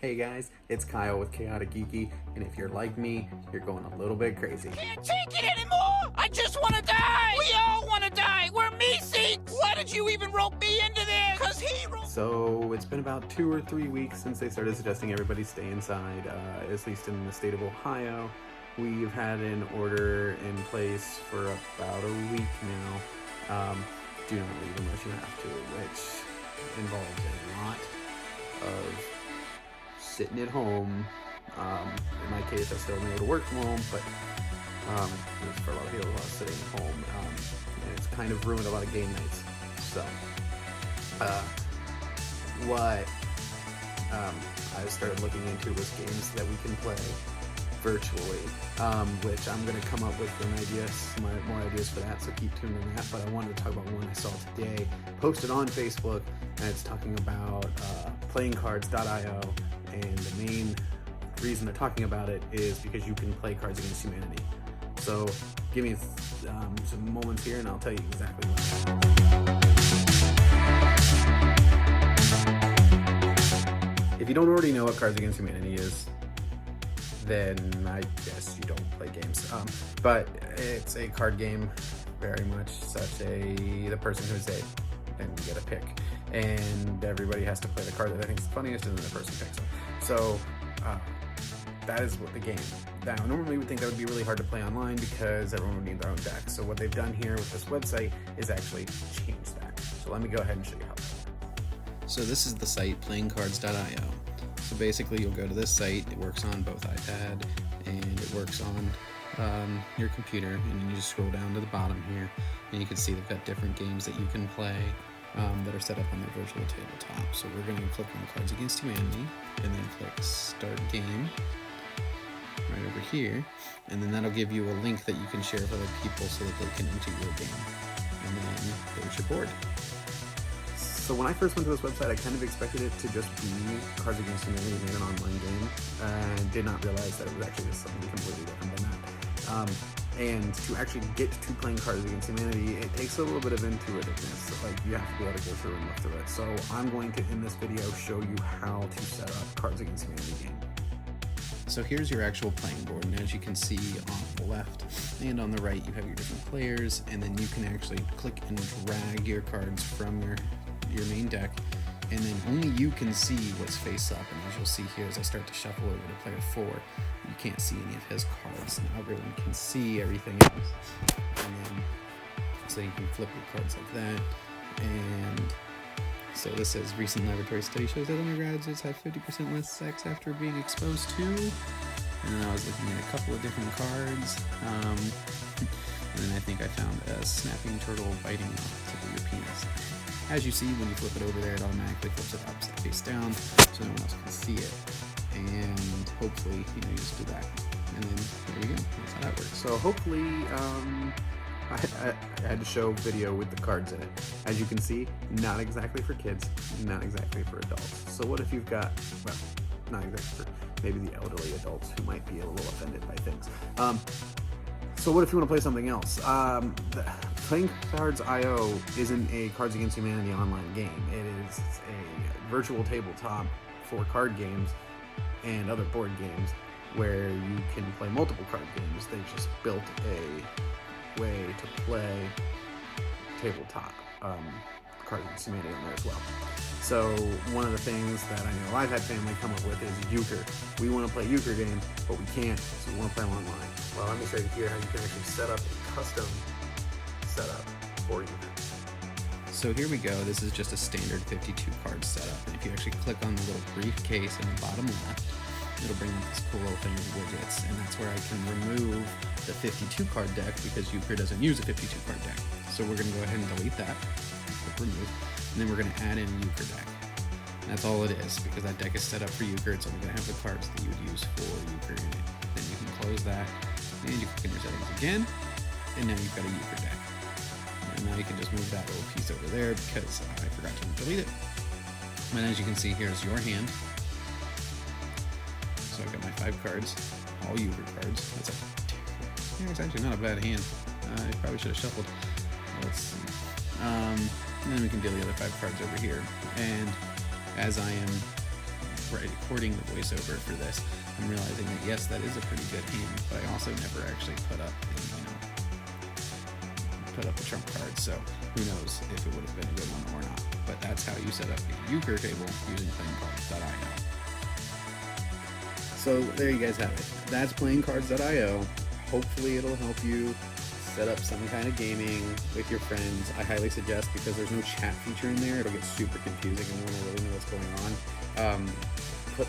Hey guys, it's Kyle with Chaotic Geeky, and if you're like me, you're going a little bit crazy. Can't take it anymore! I just want to die! We all want to die! We're meeseeks! Why did you even rope me into this? Cause he roped. So it's been about 2 or 3 weeks since they started suggesting everybody stay inside, at least in the state of Ohio. We've had an order in place for about a week now. Do not leave unless you have to, which involves a lot of sitting at home. In my case, I still able to work from home, but for a lot of people, a lot of sitting at home, and it's kind of ruined a lot of game nights. So, what I started looking into was games that we can play virtually, which I'm going to come up with more ideas for that, so keep tuned in that. But I wanted to talk about one I saw today, posted on Facebook, and it's talking about playingcards.io, and the main reason they're talking about it is because you can play Cards Against Humanity. So give me some moments here and I'll tell you exactly what. If you don't already know what Cards Against Humanity is, then I guess you don't play games. But it's a card game, very much such the person who's dead, and you get a pick. And everybody has to play the card that I think is the funniest, and then the person picks them. So that is what the game. Now, normally we would think that would be really hard to play online because everyone would need their own deck. So what they've done here with this website is actually change that. So let me go ahead and show you how. So this is the site, playingcards.io. So basically you'll go to this site, it works on both iPad and it works on your computer, and then you just scroll down to the bottom here and you can see they've got different games that you can play that are set up on their virtual tabletop. So we're going to click on Cards Against Humanity and then click Start Game right over here, and then that'll give you a link that you can share with other people so that they can enter your game, and then there's your board. So when I first went to this website, I kind of expected it to just be Cards Against Humanity in an online game, and did not realize that it was actually just something completely different than that. And to actually get to playing Cards Against Humanity, it takes a little bit of intuitiveness. Like, you have to be able to go through and look through it. So I'm going to, in this video, show you how to set up Cards Against Humanity game. So here's your actual playing board, and as you can see on the left and on the right, you have your different players, and then you can actually click and drag your cards from your main deck, and then only you can see what's face up. And as you'll see here, as I start to shuffle over to player 4, you can't see any of his cards. Now everyone can see everything else, and then so you can flip your cards like that. And so this says recent laboratory study shows that undergraduates have 50% less sex after being exposed to. And then I was looking at a couple of different cards, and then I think I found a snapping turtle biting off the tip of your penis. As you see, when you flip it over there, it automatically flips it upside face down, so no one else can see it. And hopefully, you just do that. And then there you go. That's how that works. So hopefully, I had to show video with the cards in it. As you can see, not exactly for kids, not exactly for adults. So what if you've got, well, not exactly for maybe the elderly adults who might be a little offended by things. So what if you want to play something else? Playing Cards.io isn't a Cards Against Humanity online game. It is a virtual tabletop for card games and other board games where you can play multiple card games. They just built a way to play tabletop Cards Against Humanity on there as well. So one of the things that I know I've had family come up with is euchre. We want to play euchre games, but we can't, so we want to play them online. Well, let me show you here how you can actually set up a custom setup for euchre. So here we go. This is just a standard 52 card setup. And if you actually click on the little briefcase in the bottom left, it'll bring up this cool little thing of widgets, and that's where I can remove the 52 card deck because euchre doesn't use a 52 card deck. So we're going to go ahead and delete that, click remove, and then we're going to add in a euchre deck. And that's all it is, because that deck is set up for euchre. It's only going to have the cards that you would use for euchre in it. Then you can close that, and you click in your settings again, and now you've got a euchre deck. And now you can just move that little piece over there because I forgot to delete it. And as you can see, here's your hand. So I've got my 5 cards, all euchre cards. It's actually not a bad hand. I probably should have shuffled. Let's see. And then we can deal the other 5 cards over here. And as I am recording the voiceover for this, I'm realizing that yes, that is a pretty good hand, but I also never actually put up the trump card, so who knows if it would have been a good one or not. But that's how you set up your euchre table using playingcards.io. So there you guys have it. That's playingcards.io. Hopefully it'll help you set up some kind of gaming with your friends. I highly suggest, because there's no chat feature in there, it'll get super confusing and no one will really know what's going on.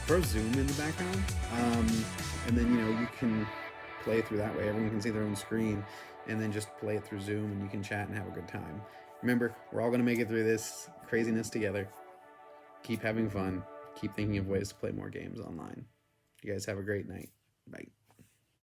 Throw Zoom in the background, and then you can play through that way. Everyone can see their own screen, and then just play it through Zoom, and you can chat and have a good time. Remember, we're all going to make it through this craziness together. Keep having fun. Keep thinking of ways to play more games online. You guys have a great night. Bye.